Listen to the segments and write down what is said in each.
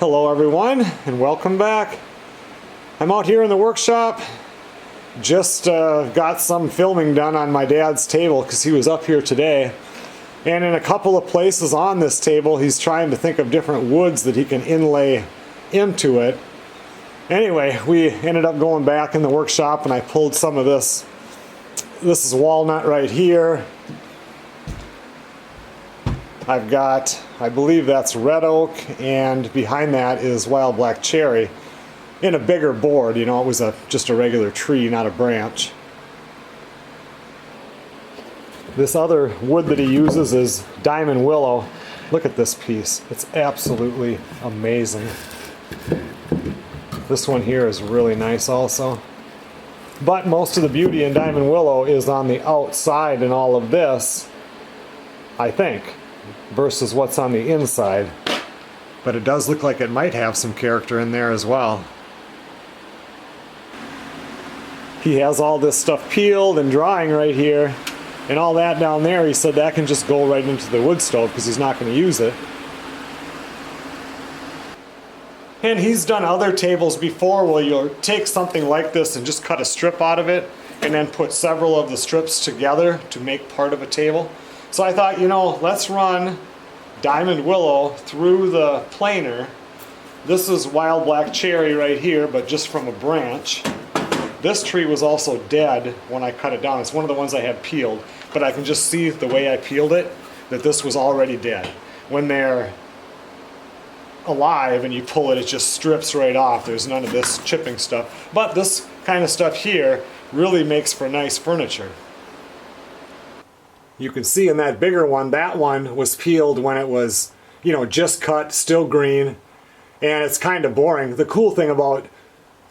Hello everyone and welcome back. I'm out here in the workshop. Just got some filming done on my dad's table because he was up here today. And in a couple of places on this table he's trying to think of different woods that he can inlay into it. Anyway, we ended up going back in the workshop and I pulled some of this. This is walnut right here. I've got, I believe that's red oak, and behind that is wild black cherry in a bigger board. You know, it was just a regular tree, not a branch. This other wood that he uses is diamond willow. Look at this piece. It's absolutely amazing. This one here is really nice also. But most of the beauty in diamond willow is on the outside in all of this, I think, versus what's on the inside. But it does look like it might have some character in there as well. He has all this stuff peeled and drying right here, and all that down there, he said that can just go right into the wood stove because he's not going to use it. And he's done other tables before where you'll take something like this and just cut a strip out of it and then put several of the strips together to make part of a table. So I thought, you know, let's run diamond willow through the planer. This is wild black cherry right here, but just from a branch. This tree was also dead when I cut it down. It's one of the ones I had peeled, but I can just see the way I peeled it that this was already dead. When they're alive and you pull it, it just strips right off. There's none of this chipping stuff. But this kind of stuff here really makes for nice furniture. You can see in that bigger one, that one was peeled when it was, you know, just cut, still green, and it's kind of boring. The cool thing about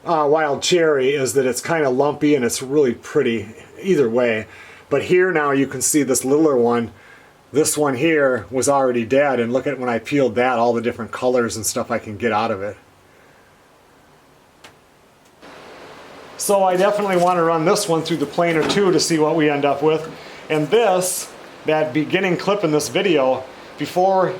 wild cherry is that it's kind of lumpy and it's really pretty either way. But here now you can see this littler one. This one here was already dead, and look at when I peeled that, all the different colors and stuff I can get out of it. So I definitely want to run this one through the planer too to see what we end up with. And this, that beginning clip in this video, before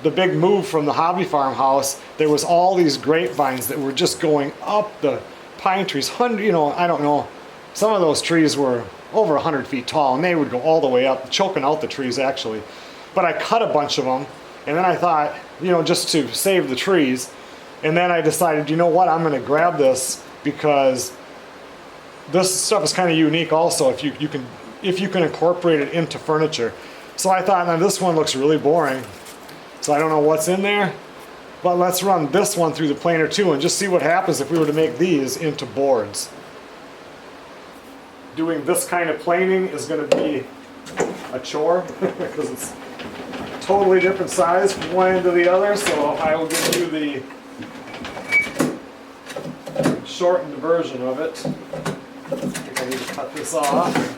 the big move from the hobby farmhouse, there was all these grapevines that were just going up the pine trees. You know, I don't know, some of those trees were over 100 feet tall and they would go all the way up, choking out the trees actually. But I cut a bunch of them and then I thought, you know, just to save the trees, and then I decided, you know what, I'm going to grab this because this stuff is kind of unique also if you can incorporate it into furniture. So I thought, now this one looks really boring, so I don't know what's in there, but let's run this one through the planer too and just see what happens if we were to make these into boards. Doing this kind of planing is going to be a chore because it's a totally different size from one end to the other, so I will give you the shortened version of it. I think I need to cut this off.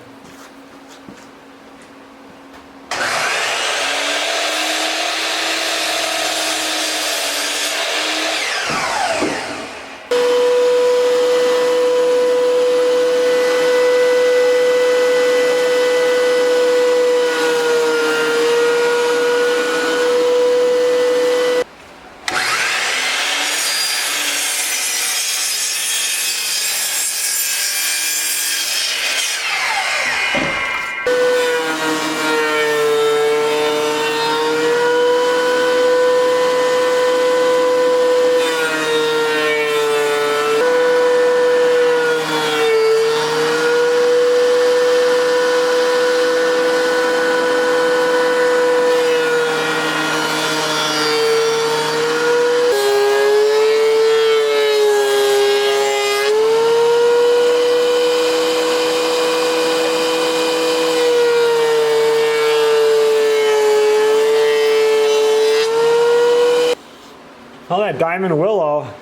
Well, that diamond willow,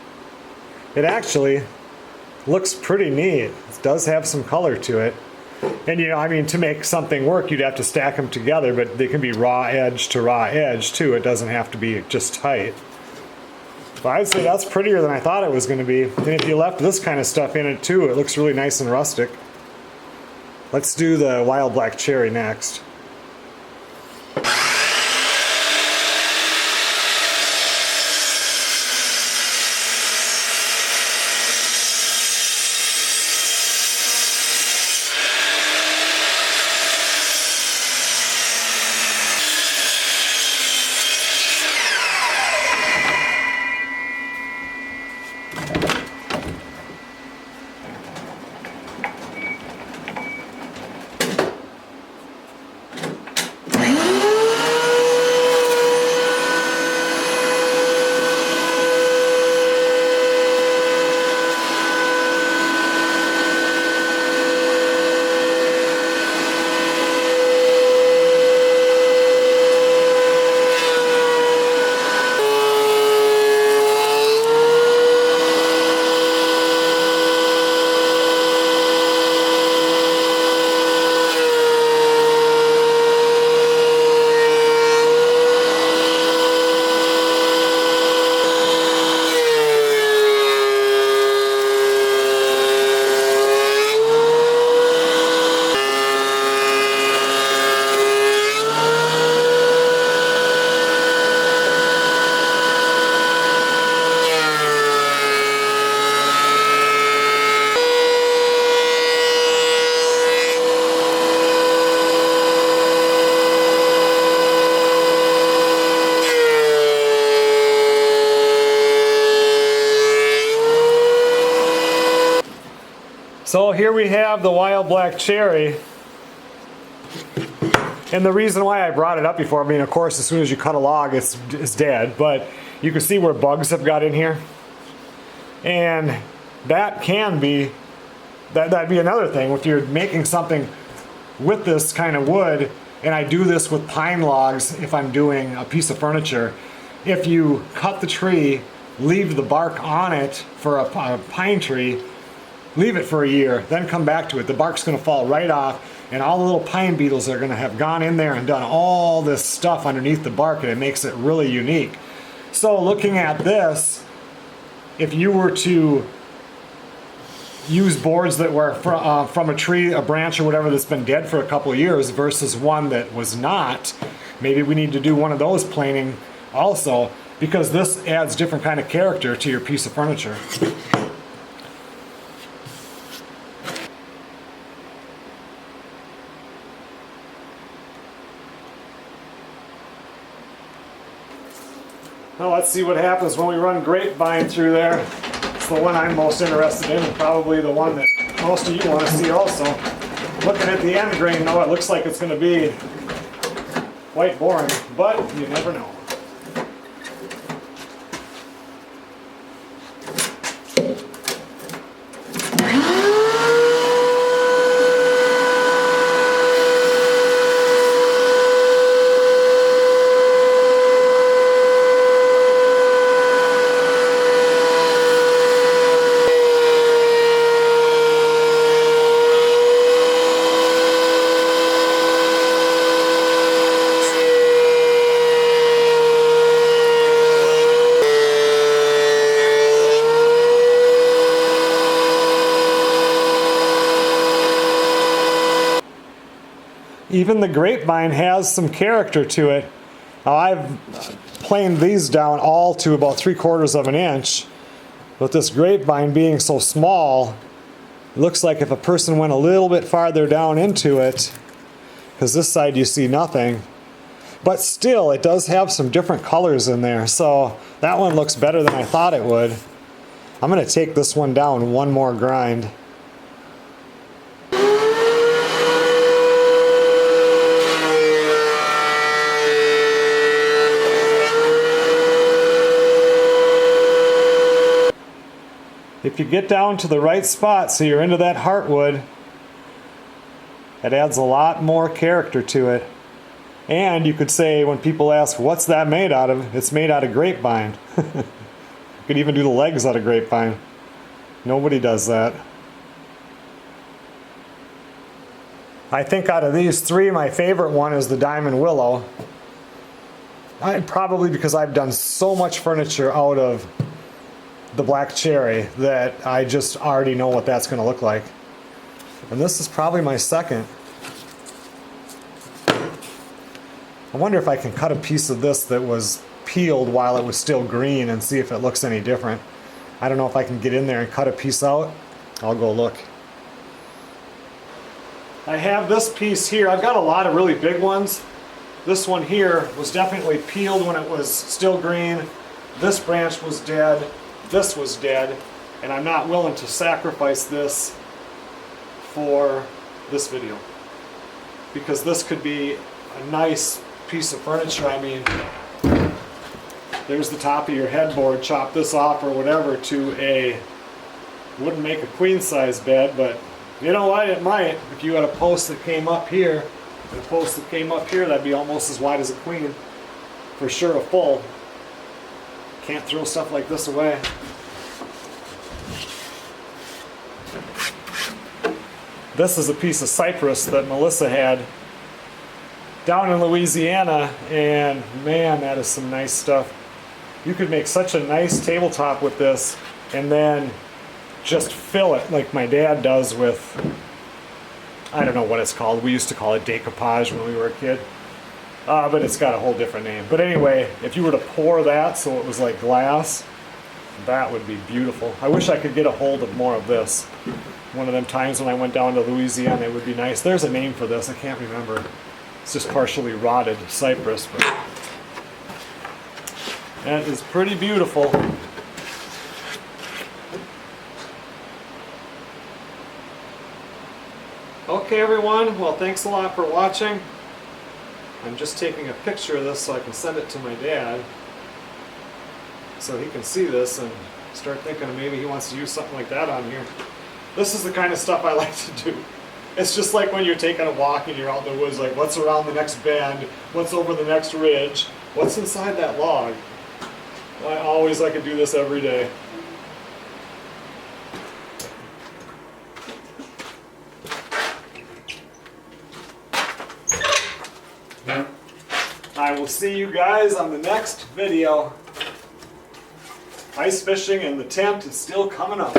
it actually looks pretty neat. It does have some color to it. And you know, I mean, to make something work, you'd have to stack them together, but they can be raw edge to raw edge too. It doesn't have to be just tight. But I'd say that's prettier than I thought it was going to be. And if you left this kind of stuff in it too, it looks really nice and rustic. Let's do the wild black cherry next. So here we have the wild black cherry. And the reason why I brought it up before, I mean, of course, as soon as you cut a log, it's dead. But you can see where bugs have got in here. And that can be, that'd be another thing. If you're making something with this kind of wood, and I do this with pine logs if I'm doing a piece of furniture, if you cut the tree, leave the bark on it for a pine tree, leave it for a year, then come back to it, the bark's going to fall right off, and all the little pine beetles are going to have gone in there and done all this stuff underneath the bark, and it makes it really unique. So looking at this, if you were to use boards that were from a tree, a branch or whatever that's been dead for a couple of years versus one that was not, maybe we need to do one of those planing also, because this adds different kind of character to your piece of furniture. Now let's see what happens when we run Grapevine through there. It's the one I'm most interested in, and probably the one that most of you want to see also. Looking at the end grain though, it looks like it's going to be quite boring, but you never know. Even the grapevine has some character to it. I've planed these down all to about 3/4 of an inch, but this grapevine being so small, it looks like if a person went a little bit farther down into it, because this side you see nothing, but still it does have some different colors in there, so that one looks better than I thought it would. I'm going to take this one down one more grind. If you get down to the right spot so you're into that heartwood, it adds a lot more character to it. And you could say, when people ask, what's that made out of? It's made out of grapevine. You could even do the legs out of grapevine. Nobody does that. I think out of these three, my favorite one is the diamond willow. Probably because I've done so much furniture out of the black cherry that I just already know what that's going to look like. And this is probably my second. I wonder if I can cut a piece of this that was peeled while it was still green and see if it looks any different. I don't know if I can get in there and cut a piece out. I'll go look. I have this piece here. I've got a lot of really big ones. This one here was definitely peeled when it was still green. This branch was dead. This was dead, and I'm not willing to sacrifice this for this video, because this could be a nice piece of furniture. I mean, there's the top of your headboard, chop this off or whatever to a, wouldn't make a queen size bed, but you know what, it might. If you had a post that came up here, and a post that came up here, that'd be almost as wide as a queen. For sure a full. Can't throw stuff like this away. This is a piece of cypress that Melissa had down in Louisiana, and man, that is some nice stuff. You could make such a nice tabletop with this, and then just fill it like my dad does with, I don't know what it's called. We used to call it decoupage when we were a kid. But it's got a whole different name. But anyway, if you were to pour that so it was like glass, that would be beautiful. I wish I could get a hold of more of this. One of them times when I went down to Louisiana, it would be nice. There's a name for this, I can't remember. It's just partially rotted cypress, but that is pretty beautiful. Okay everyone, well thanks a lot for watching. I'm just taking a picture of this so I can send it to my dad, so he can see this and start thinking maybe he wants to use something like that on here. This is the kind of stuff I like to do. It's just like when you're taking a walk and you're out in the woods, like what's around the next bend, what's over the next ridge, what's inside that log. I always like to do this every day. I will see you guys on the next video. Ice fishing in the tent is still coming up.